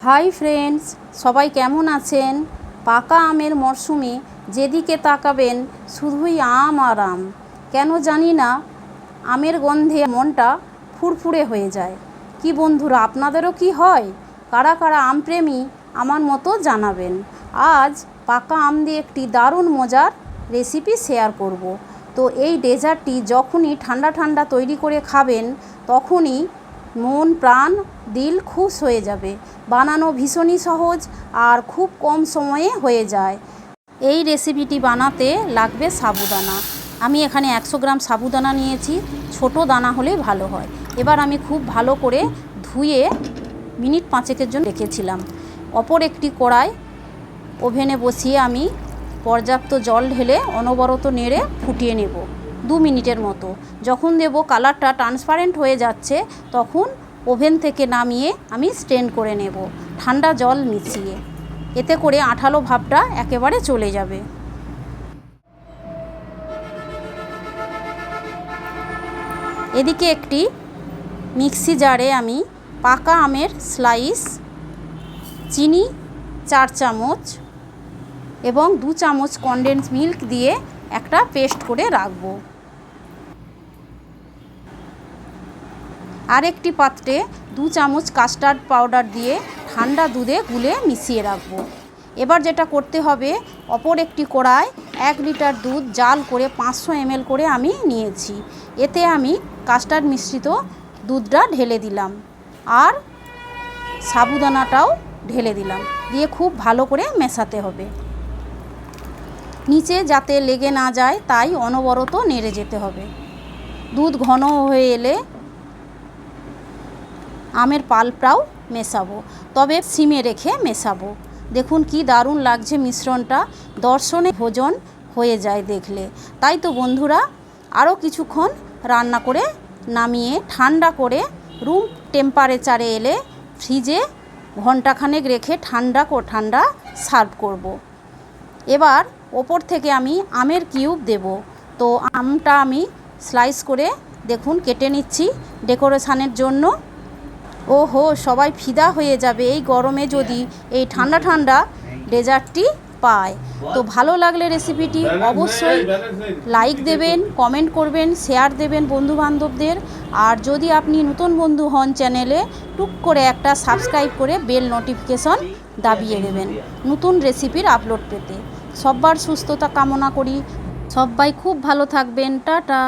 Hi friends, সবাই কেমন আছেন? পাকা আমের মরশুমে যেদিকে তাকাবেন শুধুই আম আর আম। কেন জানি না, আমের গন্ধে মনটা ফুরফুরে হয়ে যায়। কি বন্ধুরা, আপনাদেরও কি হয়? কারা কারা আমপ্রেমী আমার মতো জানাবেন। আজ পাকা আম দিয়ে একটি দারুণ মজার রেসিপি শেয়ার করব। তো এই ডেজার্টটি যখনই ঠান্ডা ঠান্ডা তৈরি করে খাবেন, তখনই মন প্রাণ দিল খুশ হয়ে যাবে। বানানো ভীষণই সহজ আর খুব কম সময়ে হয়ে যায়। এই রেসিপিটি বানাতে লাগবে সাবুদানা। আমি এখানে 100 গ্রাম সাবুদানা নিয়েছি, ছোট দানা হলে ভালো হয়। এবার আমি খুব ভালো করে ধুয়ে মিনিট 5 জন্য রেখেছিলাম। অপর একটি কড়াই ওভেনে বসিয়ে আমি পর্যাপ্ত জল ঢেলে অনবরত নেড়ে ফুটিয়ে নেব 2 মিনিটের মতো। যখন দেব কালারটা ট্রান্সপারেন্ট হয়ে যাচ্ছে, তখন ওভেন থেকে নামিয়ে আমি স্ট্রেন করে নেব ঠান্ডা জল মিশিয়ে। এতে করে আঠালো ভাবটা একেবারে চলে যাবে। এদিকে একটি মিক্সি জারে আমি পাকা আমের স্লাইস, চিনি 4 চামচ এবং 2 চামচ কনডেন্স মিল্ক দিয়ে একটা পেস্ট করে রাখবো। আরেকটি পাত্রে 2 চামচ কাস্টার্ড পাউডার দিয়ে ঠান্ডা দুধে গুলে মিশিয়ে রাখবো। এবার যেটা করতে হবে, অপর একটি কড়ায় 1 লিটার দুধ জাল করে 500 ml করে আমি নিয়েছি। এতে আমি কাস্টার্ড মিশ্রিত দুধটা ঢেলে দিলাম আর সাবুদানাটাও ঢেলে দিলাম, দিয়ে খুব ভালো করে মেশাতে হবে। নিচে যাতে লেগে না যায় তাই অনবরত নেড়ে যেতে হবে। দুধ ঘন হয়ে এলে আমের পাল্পটাও মেশাবো, তবে সিমে রেখে মেশাবো। দেখুন কি দারুণ লাগছে মিশ্রণটা, দর্শনে ভোজন হয়ে যায় দেখলে। তাই তো বন্ধুরা, আরও কিছুক্ষণ রান্না করে নামিয়ে ঠান্ডা করে রুম টেম্পারেচারে এলে ফ্রিজে ঘন্টাখানেক রেখে ঠান্ডা সার্ভ করব। এবার ওপর থেকে আমি আমের কিউব দেব। তো আমটা আমি স্লাইস করে দেখুন কেটে নিচ্ছি ডেকোরেশনের জন্য। ওহো, সবাই ফিদা হয়ে যাবে এই গরমে যদি এই ঠান্ডা ঠান্ডা ডেজার্টটি পায়। তো ভালো লাগলে রেসিপিটি অবশ্যই লাইক দেবেন, কমেন্ট করবেন, শেয়ার দেবেন বন্ধুবান্ধবদের। আর যদি আপনি নতুন বন্ধু হন চ্যানেলে, টুক করে একটা সাবস্ক্রাইব করে বেল নোটিফিকেশন দাবিয়ে দেবেন নতুন রেসিপির আপলোড পেতে। সবার সুস্থতা কামনা করি, সবাই খুব ভালো থাকবেন। টাটা।